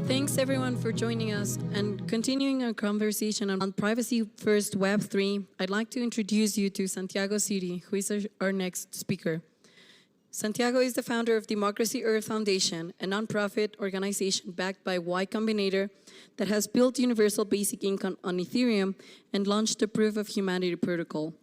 Thanks everyone for joining us, and continuing our conversation on privacy-first Web3, I'd like to introduce you to Santiago Siri, who is our next speaker. Santiago is the founder of Democracy Earth Foundation, a nonprofit organization backed by Y Combinator that has built universal basic income on Ethereum and launched the Proof of Humanity protocol.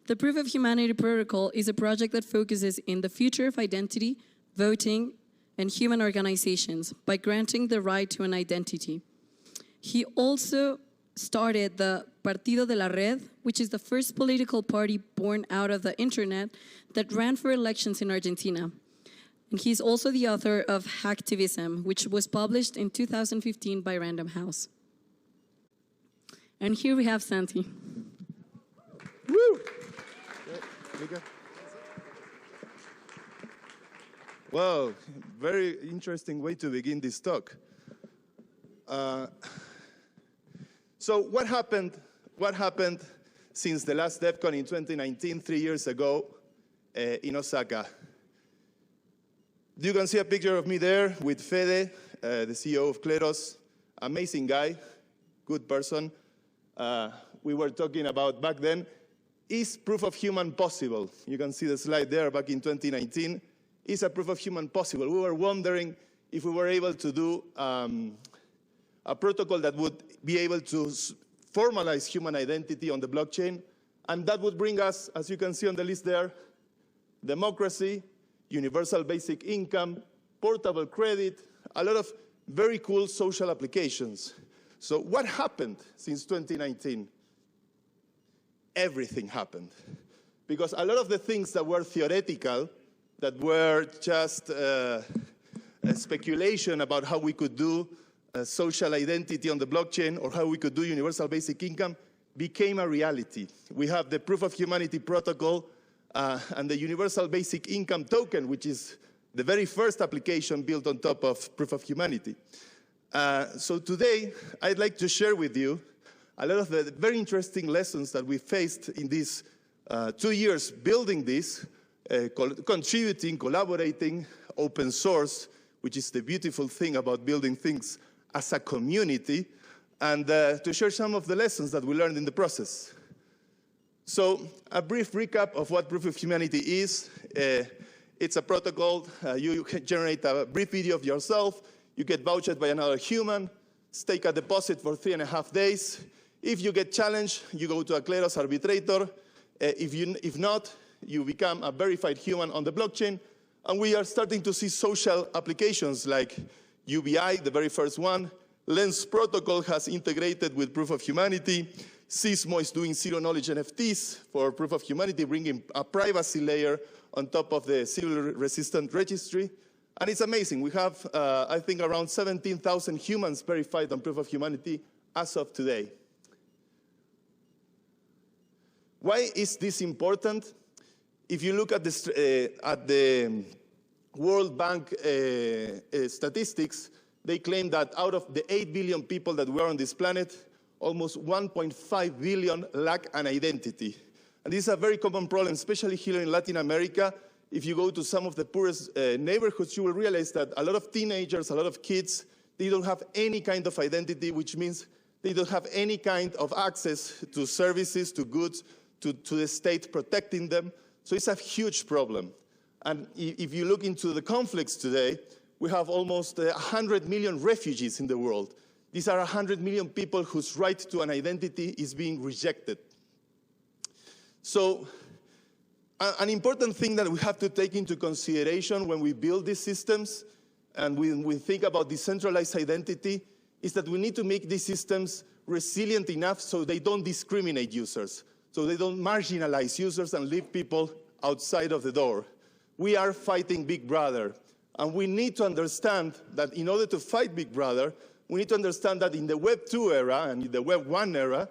The Proof of Humanity protocol is a project that focuses in the future of identity, voting, and human organizations by granting the right to an identity. He also started the Partido de la Red, which is the first political party born out of the internet that ran for elections in Argentina. And he's also the author of Hacktivism, which was published in 2015 by Random House. And here we have Santi. Woo! Well, very interesting way to begin this talk. So what happened since the last DEVCON in 2019, 3 years ago, in Osaka? You can see a picture of me there with Fede, the CEO of Kleros, amazing guy, good person. We were talking about back then, is proof of human possible? You can see the slide there back in 2019. Is a proof of human possible? We were wondering if we were able to do a protocol that would be able to formalize human identity on the blockchain, and that would bring us, as you can see on the list there, democracy, universal basic income, portable credit, a lot of very cool social applications. So what happened since 2019? Everything happened. Because a lot of the things that were theoretical, that were just a speculation about how we could do social identity on the blockchain or how we could do universal basic income, became a reality. We have the Proof of Humanity protocol and the universal basic income token, which is the very first application built on top of Proof of Humanity. So today, I'd like to share with you a lot of the very interesting lessons that we faced in these 2 years building this, contributing, collaborating, open source, which is the beautiful thing about building things as a community, and to share some of the lessons that we learned in the process. So a brief recap of what Proof of Humanity is. It's a protocol. You can generate a brief video of yourself. You get vouched by another human, stake a deposit for 3.5 days. If you get challenged, you go to a Kleros arbitrator. If not, you become a verified human on the blockchain. And we are starting to see social applications like UBI, the very first one. Lens protocol has integrated with Proof of Humanity. Sysmo is doing zero-knowledge NFTs for Proof of Humanity, bringing a privacy layer on top of the civil-resistant registry. And it's amazing. We have, I think, around 17,000 humans verified on Proof of Humanity as of today. Why is this important? If you look at the World Bank statistics, they claim that out of the 8 billion people that were on this planet, almost 1.5 billion lack an identity. And this is a very common problem, especially here in Latin America. If you go to some of the poorest neighborhoods, you will realize that a lot of teenagers, a lot of kids, they don't have any kind of identity, which means they don't have any kind of access to services, to goods, to the state protecting them. So it's a huge problem. And if you look into the conflicts today, we have almost 100 million refugees in the world. These are 100 million people whose right to an identity is being rejected. So an important thing that we have to take into consideration when we build these systems and when we think about decentralized identity is that we need to make these systems resilient enough so they don't discriminate users, so they don't marginalize users and leave people outside of the door. We are fighting Big Brother, and we need to understand that in order to fight Big Brother, we need to understand that in the Web 2 era and in the Web 1 era,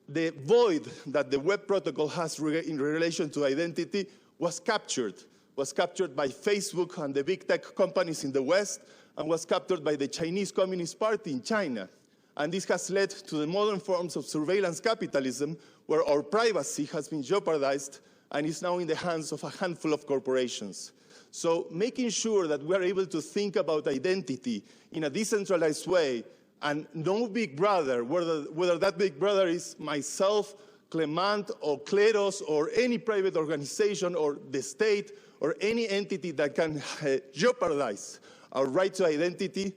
the void that the web protocol has in relation to identity was captured by Facebook and the big tech companies in the West, and was captured by the Chinese Communist Party in China. And this has led to the modern forms of surveillance capitalism, where our privacy has been jeopardized and is now in the hands of a handful of corporations. So making sure that we are able to think about identity in a decentralized way, and no big brother, whether that big brother is myself, Clement, or Kleros, or any private organization, or the state, or any entity that can jeopardize our right to identity,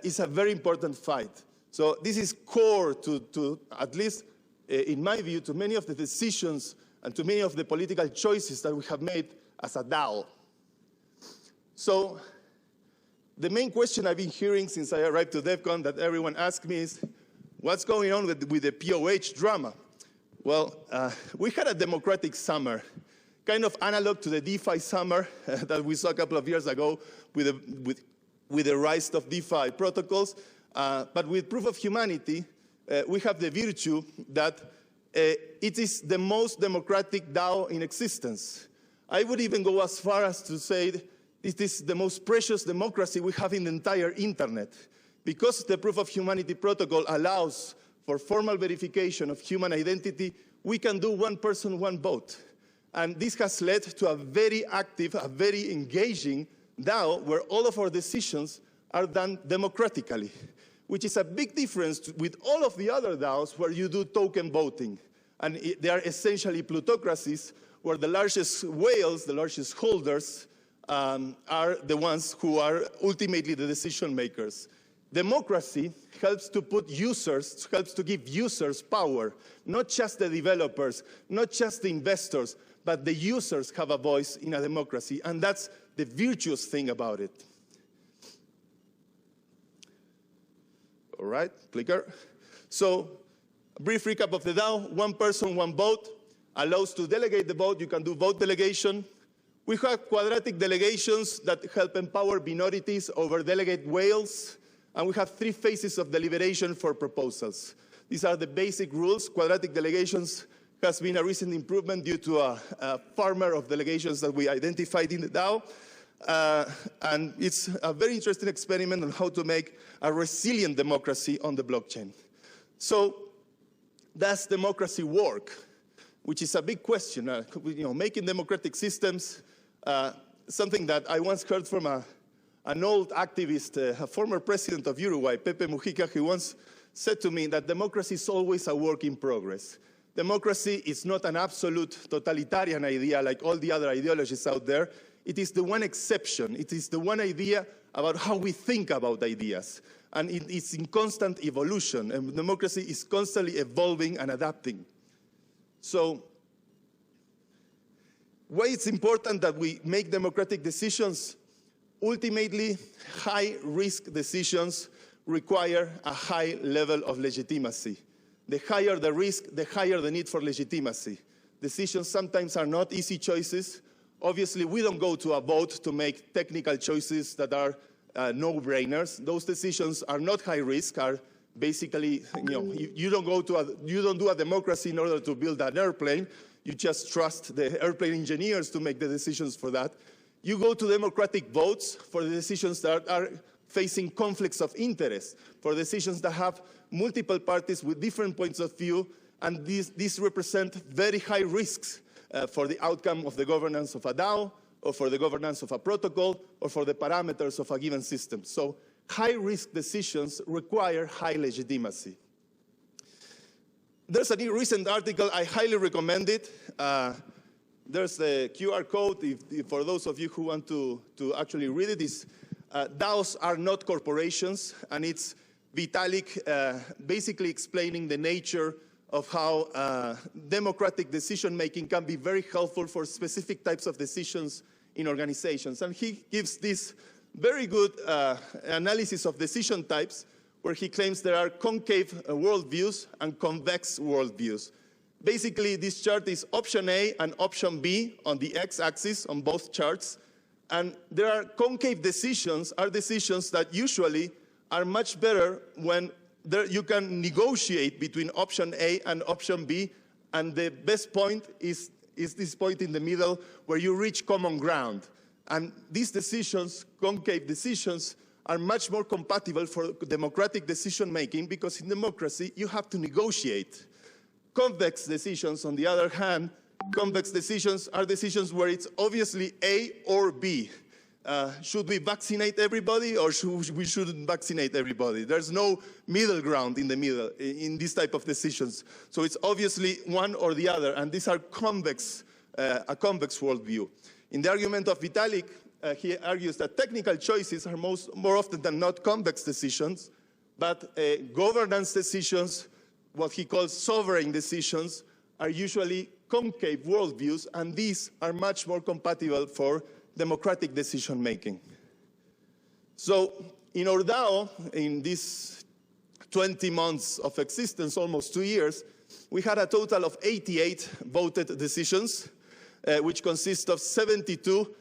is a very important fight. So this is core to at least in my view, to many of the decisions and to many of the political choices that we have made as a DAO. So the main question I've been hearing since I arrived to DEVCON that everyone asks me is, what's going on with the POH drama? Well, we had a democratic summer, kind of analog to the DeFi summer that we saw a couple of years ago with the rise of DeFi protocols. But with Proof of Humanity, we have the virtue that it is the most democratic DAO in existence. I would even go as far as to say it is the most precious democracy we have in the entire internet. Because the Proof of Humanity protocol allows for formal verification of human identity, we can do one person, one vote. And this has led to a very active, a very engaging DAO where all of our decisions are done democratically, which is a big difference with all of the other DAOs where you do token voting. And they are essentially plutocracies where the largest whales, the largest holders, are the ones who are ultimately the decision makers. Democracy helps to put users, helps to give users power, not just the developers, not just the investors, but the users have a voice in a democracy, and that's the virtuous thing about it. All right, clicker. So, a brief recap of the DAO. One person, one vote, allows to delegate the vote. You can do vote delegation. We have quadratic delegations that help empower minorities over delegate whales. And we have 3 phases of deliberation for proposals. These are the basic rules. Quadratic delegations has been a recent improvement due to a farmer of delegations that we identified in the DAO. And it's a very interesting experiment on how to make a resilient democracy on the blockchain. So, does democracy work? Which is a big question. Making democratic systems, something that I once heard from an old activist, a former president of Uruguay, Pepe Mujica, who once said to me that democracy is always a work in progress. Democracy is not an absolute totalitarian idea like all the other ideologies out there. It is the one exception. It is the one idea about how we think about ideas. And it is in constant evolution. And democracy is constantly evolving and adapting. So, why it's important that we make democratic decisions? Ultimately, high-risk decisions require a high level of legitimacy. The higher the risk, the higher the need for legitimacy. Decisions sometimes are not easy choices. Obviously, we don't go to a vote to make technical choices that are no-brainers. Those decisions are not high risk, are basically, you don't do a democracy in order to build an airplane. You just trust the airplane engineers to make the decisions for that. You go to democratic votes for the decisions that are facing conflicts of interest, for decisions that have multiple parties with different points of view, and these represent very high risks for the outcome of the governance of a DAO, or for the governance of a protocol, or for the parameters of a given system. So high-risk decisions require high legitimacy. There's a new recent article, I highly recommend it. There's the QR code, for those of you who want to actually read it. DAOs are not corporations, and it's Vitalik basically explaining the nature of how democratic decision-making can be very helpful for specific types of decisions in organizations. And he gives this very good analysis of decision types, where he claims there are concave worldviews and convex worldviews. Basically, this chart is option A and option B on the x-axis on both charts. And there are concave decisions, are decisions that usually are much better when you can negotiate between option A and option B. And the best point is this point in the middle where you reach common ground. And these decisions, concave decisions, are much more compatible for democratic decision-making, because in democracy, you have to negotiate. Convex decisions, on the other hand, Convex decisions are decisions where it's obviously A or B. Should we vaccinate everybody or we shouldn't vaccinate everybody? There's no middle ground in the middle in this type of decisions. So it's obviously one or the other, and these are convex, a convex worldview. In the argument of Vitalik, he argues that technical choices are more often than not convex decisions, but governance decisions, what he calls sovereign decisions, are usually concave worldviews, and these are much more compatible for democratic decision-making. So in our DAO, in these 20 months of existence, almost 2 years, we had a total of 88 voted decisions, which consist of 72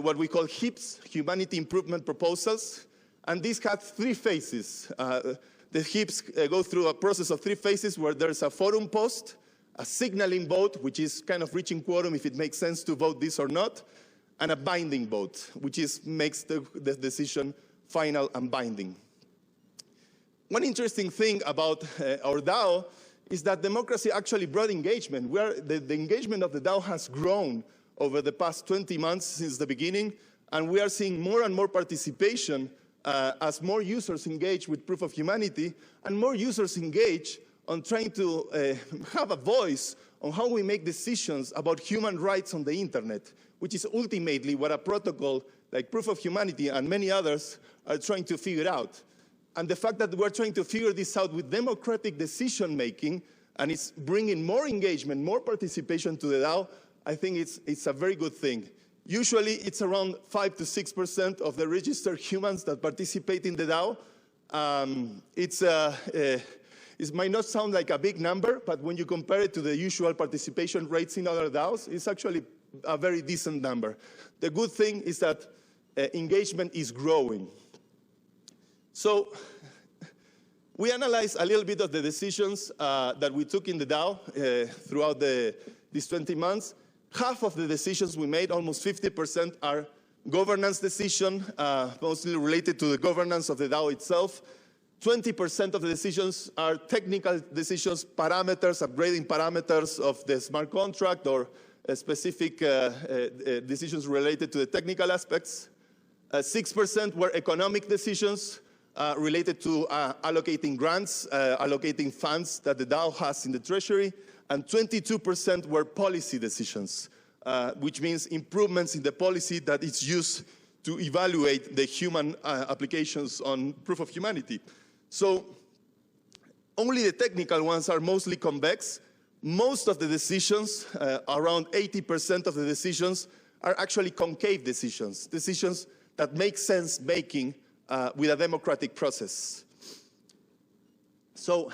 what we call HIPs, Humanity Improvement Proposals, and these had 3 phases. The HIPs go through a process of 3 phases where there's a forum post, a signaling vote, which is kind of reaching quorum if it makes sense to vote this or not, and a binding vote, which makes the decision final and binding. One interesting thing about our DAO is that democracy actually brought engagement. The engagement of the DAO has grown over the past 20 months since the beginning, and we are seeing more and more participation as more users engage with Proof of Humanity, and more users engage on trying to have a voice on how we make decisions about human rights on the internet, which is ultimately what a protocol like Proof of Humanity and many others are trying to figure out. And the fact that we're trying to figure this out with democratic decision-making, and it's bringing more engagement, more participation to the DAO, I think it's a very good thing. Usually, it's around 5 to 6% of the registered humans that participate in the DAO. It might not sound like a big number, but when you compare it to the usual participation rates in other DAOs, it's actually a very decent number. The good thing is that engagement is growing. So we analyzed a little bit of the decisions that we took in the DAO throughout these 20 months. Half of the decisions we made, almost 50%, are governance decisions, mostly related to the governance of the DAO itself. 20% of the decisions are technical decisions, parameters, upgrading parameters of the smart contract or specific decisions related to the technical aspects. 6% were economic decisions related to allocating grants, allocating funds that the DAO has in the treasury, and 22% were policy decisions, which means improvements in the policy that is used to evaluate the human applications on Proof of Humanity. So only the technical ones are mostly convex. Most of the decisions, around 80% of the decisions, are actually concave decisions, decisions that make sense making with a democratic process. So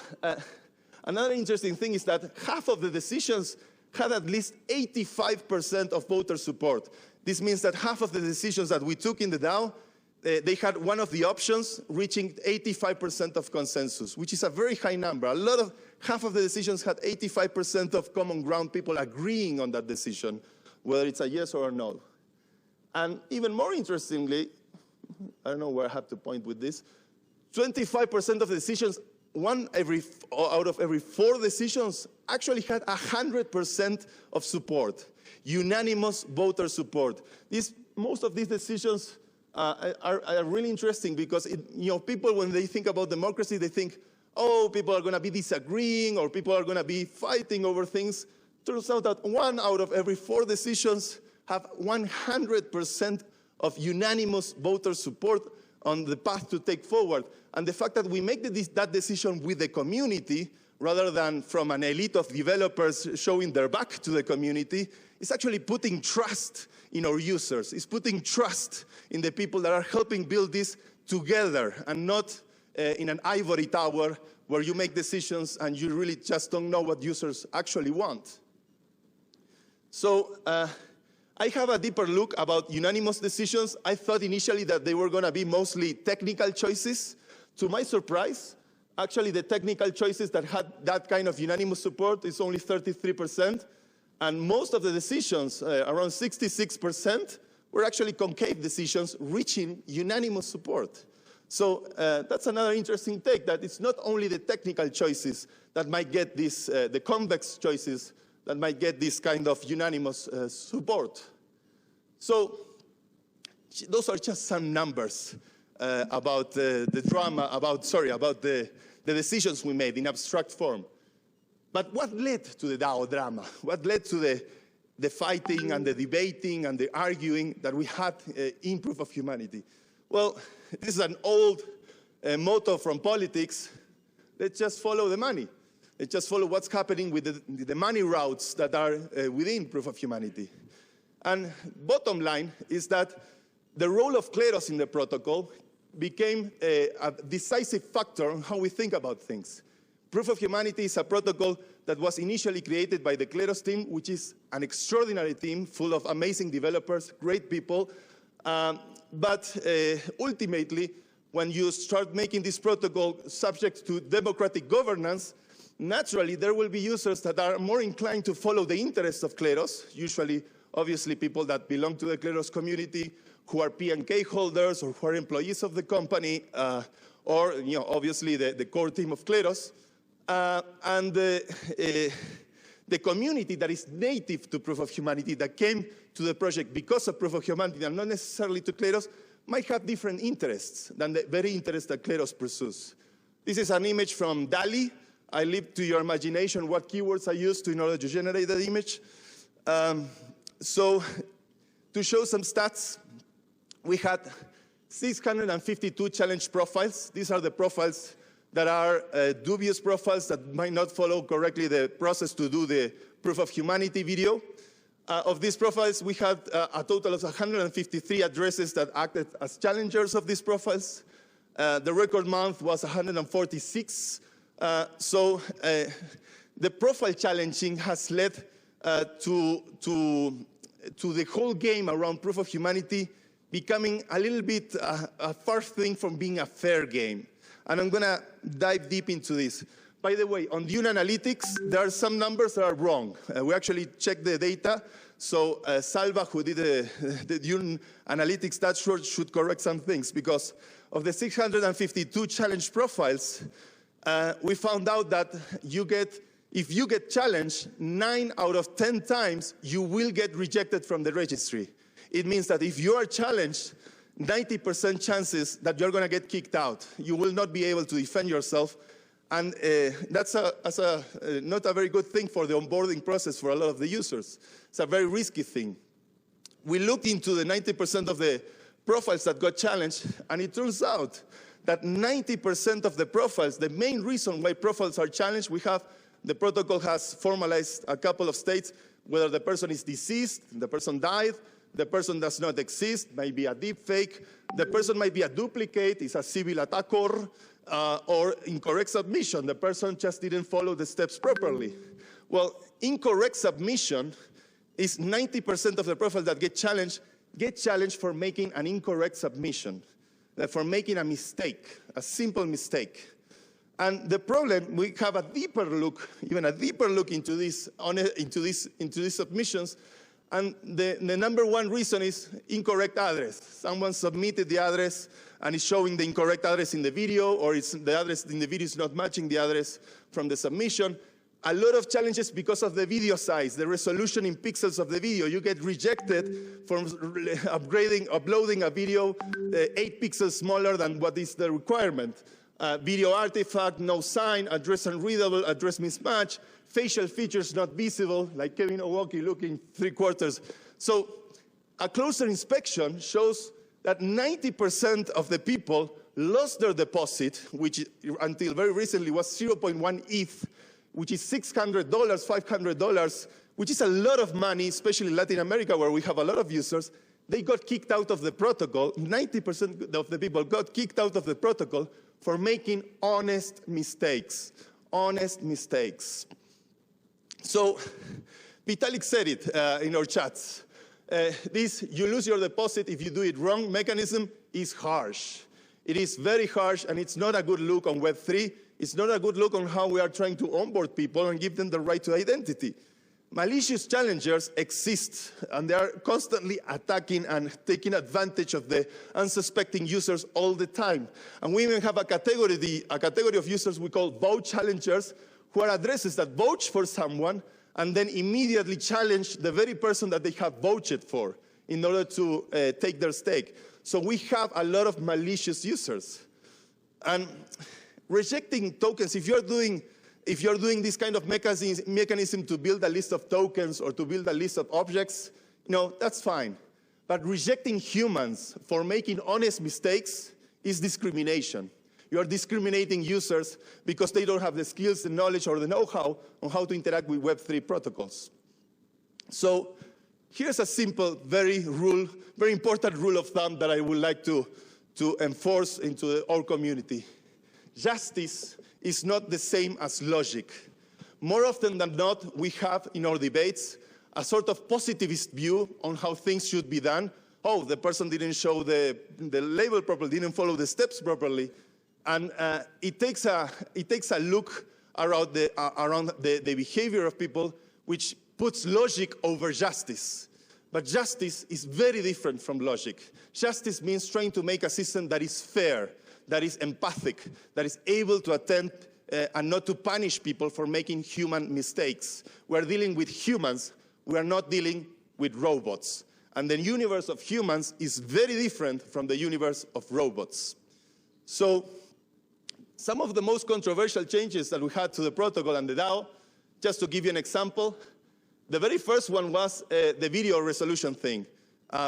another interesting thing is that half of the decisions had at least 85% of voter support. This means that half of the decisions that we took in the DAO, they had one of the options reaching 85% of consensus, which is a very high number. Half of the decisions had 85% of common ground, people agreeing on that decision, whether it's a yes or a no. And even more interestingly, I don't know where I have to point with this, 25% of the decisions, out of every 4 decisions, actually had 100% of support, unanimous voter support. Most of these decisions are really interesting because people, when they think about democracy, they think, oh, people are going to be disagreeing or people are going to be fighting over things. Turns out that 1 out of every 4 decisions have 100% of unanimous voter support on the path to take forward. And the fact that we make that decision with the community rather than from an elite of developers showing their back to the community is actually putting trust in our users. It's putting trust in the people that are helping build this together and not in an ivory tower where you make decisions and you really just don't know what users actually want. So I have a deeper look about unanimous decisions. I thought initially that they were going to be mostly technical choices. To my surprise, actually the technical choices that had that kind of unanimous support is only 33%. And most of the decisions, around 66%, were actually concave decisions reaching unanimous support. So that's another interesting take, that it's not only the technical choices that might get this, the convex choices that might get this kind of unanimous support. So those are just some numbers about the drama, about the decisions we made in abstract form. But what led to the DAO drama? What led to the fighting and the debating and the arguing that we had in Proof of Humanity? Well, this is an old motto from politics. Let's just follow the money. Let's just follow what's happening with the money routes that are within Proof of Humanity. And bottom line is that the role of Kleros in the protocol became a decisive factor on how we think about things. Proof of Humanity is a protocol that was initially created by the Kleros team, which is an extraordinary team full of amazing developers, great people. But ultimately, when you start making this protocol subject to democratic governance, naturally, there will be users that are more inclined to follow the interests of Kleros, usually, obviously, people that belong to the Kleros community, who are P&K holders or who are employees of the company, or obviously the core team of Kleros. And the community that is native to Proof of Humanity, that came to the project because of Proof of Humanity and not necessarily to Kleros, might have different interests than the very interests that Kleros pursues. This is an image from DALI. I leave to your imagination what keywords I used in order to generate that image. So to show some stats, we had 652 challenge profiles. These are the profiles that are dubious profiles that might not follow correctly the process to do the Proof of Humanity video. Of these profiles, we had a total of 153 addresses that acted as challengers of these profiles. The record month was 146. So the profile challenging has led to the whole game around Proof of Humanity becoming a little bit a far thing from being a fair game. And I'm going to dive deep into this. By the way, on Dune Analytics, there are some numbers that are wrong. We actually checked the data. So Salva, who did the Dune Analytics dashboard, should correct some things. Because of the 652 challenge profiles, we found out that if you get challenged, 9 out of 10 times, you will get rejected from the registry. It means that if you are challenged, 90% chances that you're going to get kicked out. You will not be able to defend yourself. And that's not a very good thing for the onboarding process for a lot of the users. It's a very risky thing. We looked into the 90% of the profiles that got challenged, and it turns out that 90% of the profiles, the main reason why profiles are challenged, the protocol has formalized a couple of states, whether the person is deceased, the person died, the person does not exist, might be a deep fake, the person might be a duplicate, is a civil attacker, or incorrect submission. The person just didn't follow the steps properly. Well, incorrect submission is 90% of the profiles that get challenged for making an incorrect submission, for making a mistake, a simple mistake. And the problem, we have a deeper look, even a deeper look into these submissions. And the number one reason is incorrect address. Someone submitted the address and is showing the incorrect address in the video, or the address in the video is not matching the address from the submission. A lot of challenges because of the video size, the resolution in pixels of the video. You get rejected from uploading a video 8 pixels smaller than what is the requirement. Video artifact, no sign, address unreadable, address mismatch, facial features not visible, like Kevin Owoki looking 3/4. So a closer inspection shows that 90% of the people lost their deposit, which until very recently was 0.1 ETH, which is $600, $500, which is a lot of money, especially in Latin America, where we have a lot of users. They got kicked out of the protocol. 90% of the people got kicked out of the protocol for making honest mistakes. Honest mistakes. So Vitalik said it in our chats. This you lose your deposit if you do it wrong mechanism is harsh. It is very harsh, and it's not a good look on Web3. It's not a good look on how we are trying to onboard people and give them the right to identity. Malicious challengers exist, and they are constantly attacking and taking advantage of the unsuspecting users all the time. And we even have a category of users we call vouch challengers, who are addresses that vouch for someone and then immediately challenge the very person that they have voted for in order to take their stake. So we have a lot of malicious users. And rejecting tokens, if you're doing this kind of mechanism to build a list of tokens or to build a list of objects, that's fine. But rejecting humans for making honest mistakes is discrimination. You are discriminating users because they don't have the skills, the knowledge, or the know-how on how to interact with Web3 protocols. So here's a simple, very important rule of thumb that I would like to enforce into our community. Justice is not the same as logic. More often than not, we have in our debates a sort of positivist view on how things should be done. Oh, the person didn't show the label properly, didn't follow the steps properly. And it takes a look around the behavior of people, which puts logic over justice. But justice is very different from logic. Justice means trying to make a system that is fair, that is empathic, that is able to attend and not to punish people for making human mistakes. We're dealing with humans. We are not dealing with robots. And the universe of humans is very different from the universe of robots. So some of the most controversial changes that we had to the protocol and the DAO, just to give you an example, the very first one was the video resolution thing.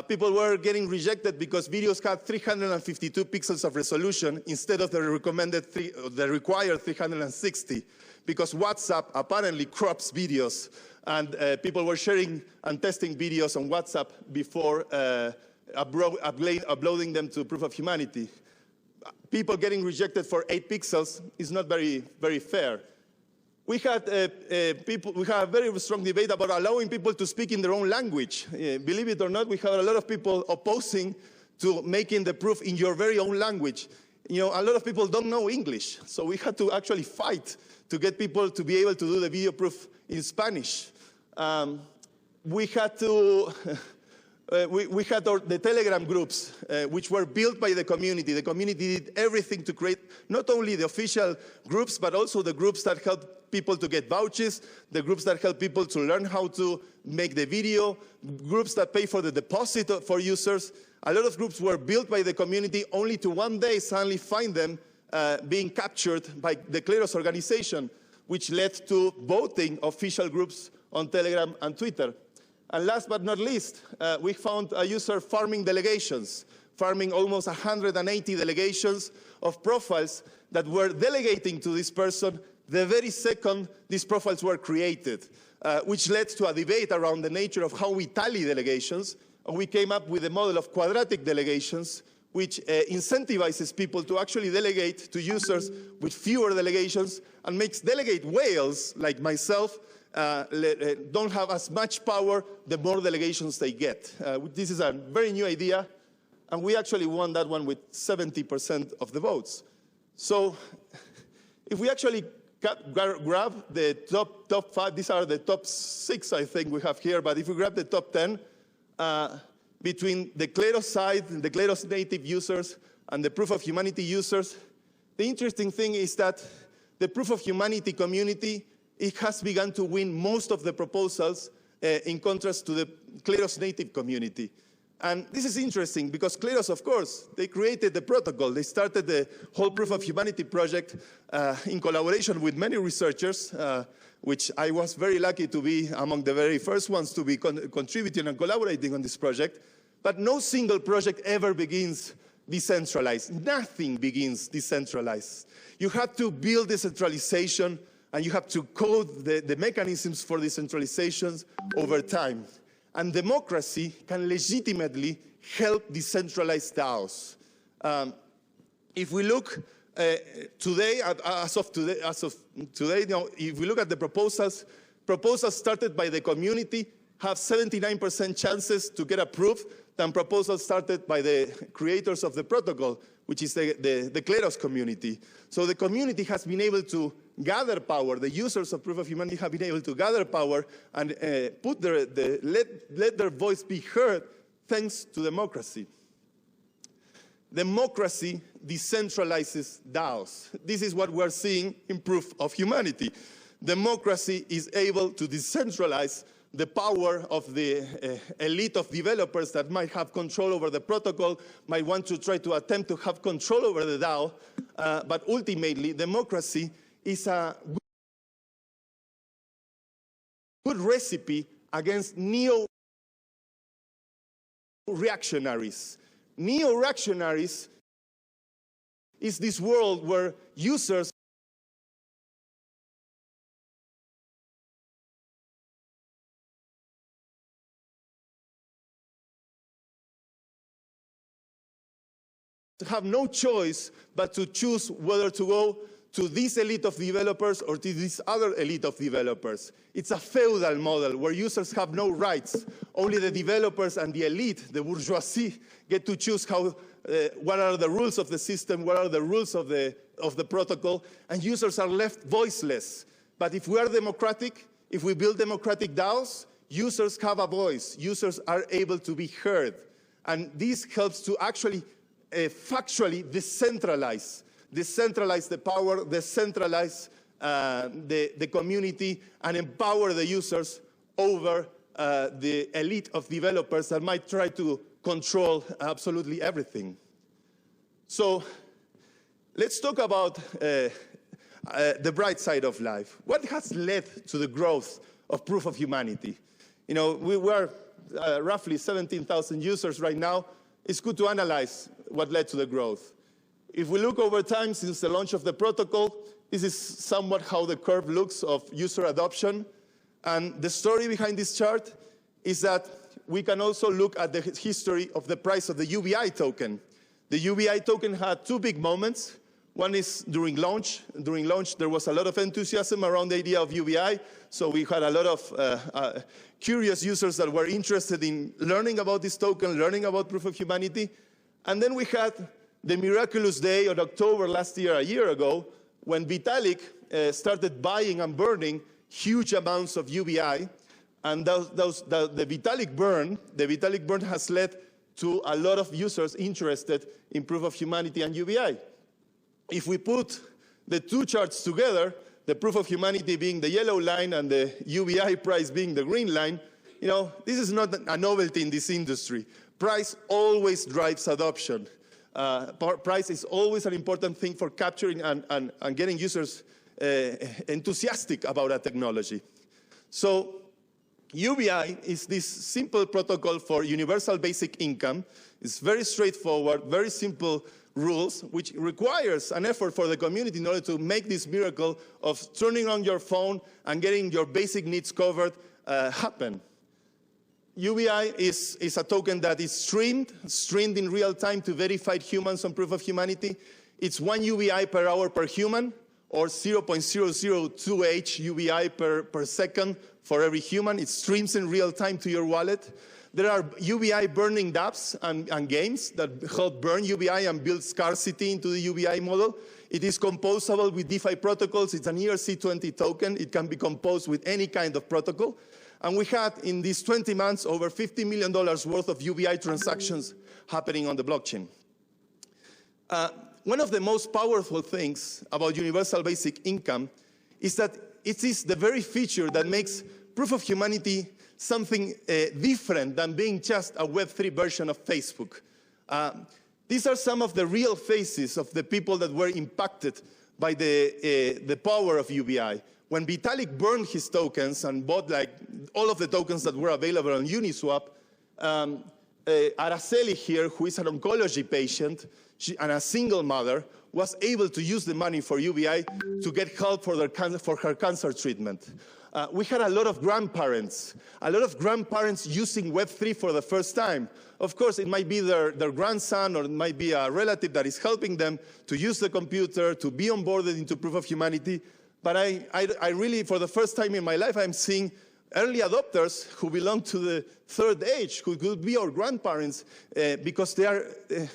People were getting rejected because videos had 352 pixels of resolution instead of the required 360, because WhatsApp apparently crops videos, and people were sharing and testing videos on WhatsApp before uploading them to Proof of Humanity. People getting rejected for 8 pixels is not very fair. We had a very strong debate about allowing people to speak in their own language. Believe it or not, we have a lot of people opposing to making the proof in your very own language. A lot of people don't know English, so we had to actually fight to get people to be able to do the video proof in Spanish. We had the Telegram groups, which were built by the community. The community did everything to create not only the official groups, but also the groups that help people to get vouchers, the groups that help people to learn how to make the video, groups that pay for the deposit for users. A lot of groups were built by the community, only to one day suddenly find them being captured by the Kleros organization, which led to voting official groups on Telegram and Twitter. And last but not least, we found a user farming delegations, farming almost 180 delegations of profiles that were delegating to this person the very second these profiles were created, which led to a debate around the nature of how we tally delegations. And we came up with a model of quadratic delegations, which incentivizes people to actually delegate to users with fewer delegations and makes delegate whales, like myself, don't have as much power the more delegations they get. This is a very new idea, and we actually won that one with 70% of the votes. So if we actually grab the top 5, these are the top 6 I think we have here, but if we grab the top 10, between the Kleros side, the Kleros native users, and the Proof of Humanity users, the interesting thing is that the Proof of Humanity community, it has begun to win most of the proposals in contrast to the Kleros native community. And this is interesting because Kleros, of course, they created the protocol. They started the whole Proof of Humanity project in collaboration with many researchers, which I was very lucky to be among the very first ones to be contributing and collaborating on this project. But no single project ever begins decentralized. Nothing begins decentralized. You have to build decentralization, and you have to code the mechanisms for decentralizations over time. And democracy can legitimately help decentralize DAOs. If we look today, as of today, if we look at the proposals started by the community have 79% chances to get approved than proposals started by the creators of the protocol, which is the Kleros community. So the community has been able to gather power. The users of Proof of Humanity have been able to gather power and let their voice be heard thanks to democracy. Democracy decentralizes DAOs. This is what we're seeing in Proof of Humanity. democracy is able to decentralize the power of the elite of developers that might have control over the protocol, might want to try to attempt to have control over the DAO, but ultimately democracy is a good recipe against neo-reactionaries. Neo-reactionaries is this world where users have no choice but to choose whether to go to this elite of developers or to this other elite of developers. It's a feudal model where users have no rights. Only the developers and the elite, the bourgeoisie, get to choose how, what are the rules of the system, what are the rules of the protocol, and users are left voiceless. But if we are democratic, if we build democratic DAOs, users have a voice. Users are able to be heard. And this helps to actually factually decentralize the power, decentralize the community, and empower the users over the elite of developers that might try to control absolutely everything. So let's talk about the bright side of life. What has led to the growth of proof of humanity? You know, we were roughly 17,000 users right now. It's good to analyze what led to the growth. If we look over time since the launch of the protocol, this is somewhat how the curve looks of user adoption. And the story behind this chart is that we can also look at the history of the price of the UBI token. The UBI token had two big moments. One is during launch. During launch, there was a lot of enthusiasm around the idea of UBI. So we had a lot of curious users that were interested in learning about this token, learning about proof of humanity. And then we had the miraculous day of October last year, a year ago, when Vitalik started buying and burning huge amounts of UBI. And the Vitalik burn has led to a lot of users interested in proof of humanity and UBI. If we put the two charts together, the proof of humanity being the yellow line and the UBI price being the green line, you know, this is not a novelty in this industry. Price always drives adoption. Price is always an important thing for capturing and getting users enthusiastic about a technology. So UBI is this simple protocol for universal basic income. It's very straightforward, very simple rules, which requires an effort for the community in order to make this miracle of turning on your phone and getting your basic needs covered happen. UBI is a token that is streamed in real time to verified humans on proof of humanity. It's 1 UBI per hour per human, or 0.002H UBI per second for every human. It streams in real time to your wallet. There are UBI burning dApps and games that help burn UBI and build scarcity into the UBI model. It is composable with DeFi protocols. It's an ERC20 token. It can be composed with any kind of protocol. And we had, in these 20 months, over $50 million worth of UBI transactions happening on the blockchain. One of the most powerful things about universal basic income is that it is the very feature that makes proof of humanity something different than being just a Web3 version of Facebook. These are some of the real faces of the people that were impacted by the power of UBI. When Vitalik burned his tokens and bought like all of the tokens that were available on Uniswap, Araceli here, who is an oncology patient and a single mother, was able to use the money for UBI to get help for her cancer treatment. We had a lot of grandparents using Web3 for the first time. Of course, it might be their grandson, or it might be a relative that is helping them to use the computer, to be onboarded into proof of humanity. But I really, for the first time in my life, I'm seeing early adopters who belong to the third age, who could be our grandparents, because they are,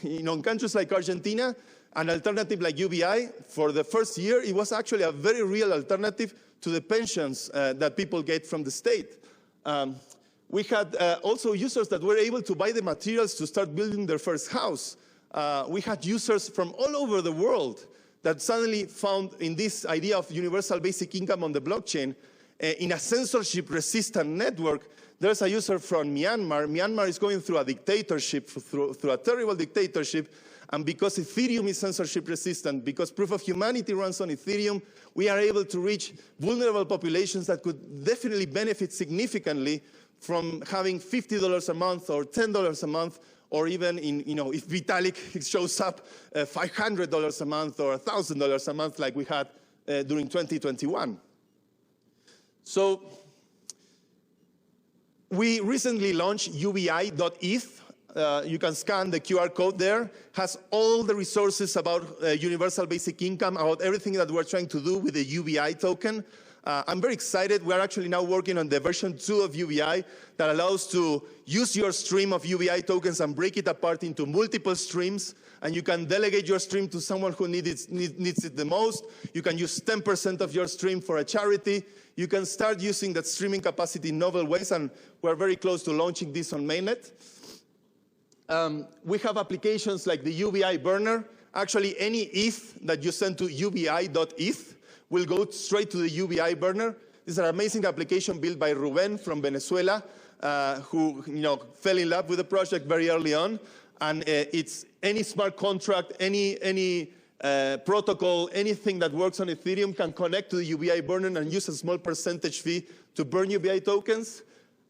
in countries like Argentina, an alternative like UBI, for the first year, it was actually a very real alternative to the pensions that people get from the state. We had also users that were able to buy the materials to start building their first house. We had users from all over the world that suddenly found in this idea of universal basic income on the blockchain, in a censorship-resistant network, there's a user from Myanmar. Myanmar is going through a dictatorship, through a terrible dictatorship, and because Ethereum is censorship-resistant, because proof of humanity runs on Ethereum, we are able to reach vulnerable populations that could definitely benefit significantly from having $50 a month or $10 a month, or even if Vitalik shows up, $500 a month or $1,000 a month like we had during 2021. So we recently launched ubi.eth. You can scan the QR code there. Has all the resources about universal basic income, about everything that we're trying to do with the UBI token. I'm very excited. We're actually now working on the version 2 of UBI that allows to use your stream of UBI tokens and break it apart into multiple streams. And you can delegate your stream to someone who needs it the most. You can use 10% of your stream for a charity. You can start using that streaming capacity in novel ways, and we're very close to launching this on mainnet. We have applications like the Ubi Burner. Actually, any ETH that you send to ubi.eth will go straight to the Ubi Burner. This is an amazing application built by Ruben from Venezuela, who fell in love with the project very early on. And it's any smart contract, any protocol, anything that works on Ethereum can connect to the Ubi Burner and use a small percentage fee to burn UBI tokens.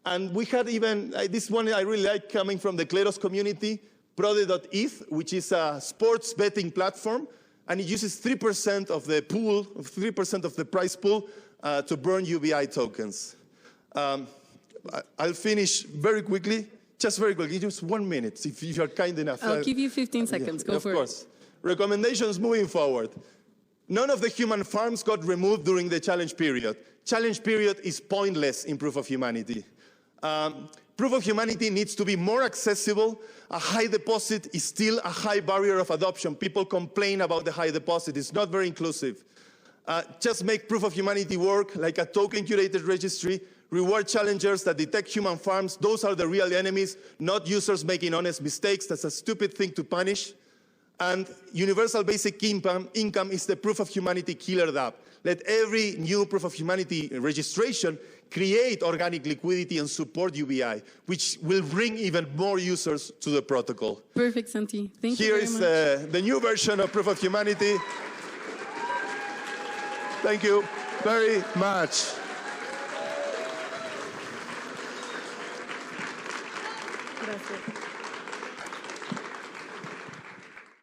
And we had even, this one I really like coming from the Kleros community, Prode.eth, which is a sports betting platform. And it uses 3% of the pool, 3% of the price pool to burn UBI tokens. I'll finish very quickly, just 1 minute, if you're kind enough. I'll give you 15 seconds, go for it. Of course. Recommendations moving forward. None of the human farms got removed during the challenge period. Challenge period is pointless in proof of humanity. Proof of humanity needs to be more accessible. A high deposit is still a high barrier of adoption. People complain about the high deposit. It's not very inclusive. Just make proof of humanity work like a token-curated registry. Reward challengers that detect human farms. Those are the real enemies, not users making honest mistakes. That's a stupid thing to punish. And universal basic income is the proof of humanity killer app. Let every new proof of humanity registration create organic liquidity and support UBI, which will bring even more users to the protocol. Perfect, Santi. Thank you very much. Here is the new version of proof of humanity. Thank you very much. Gracias.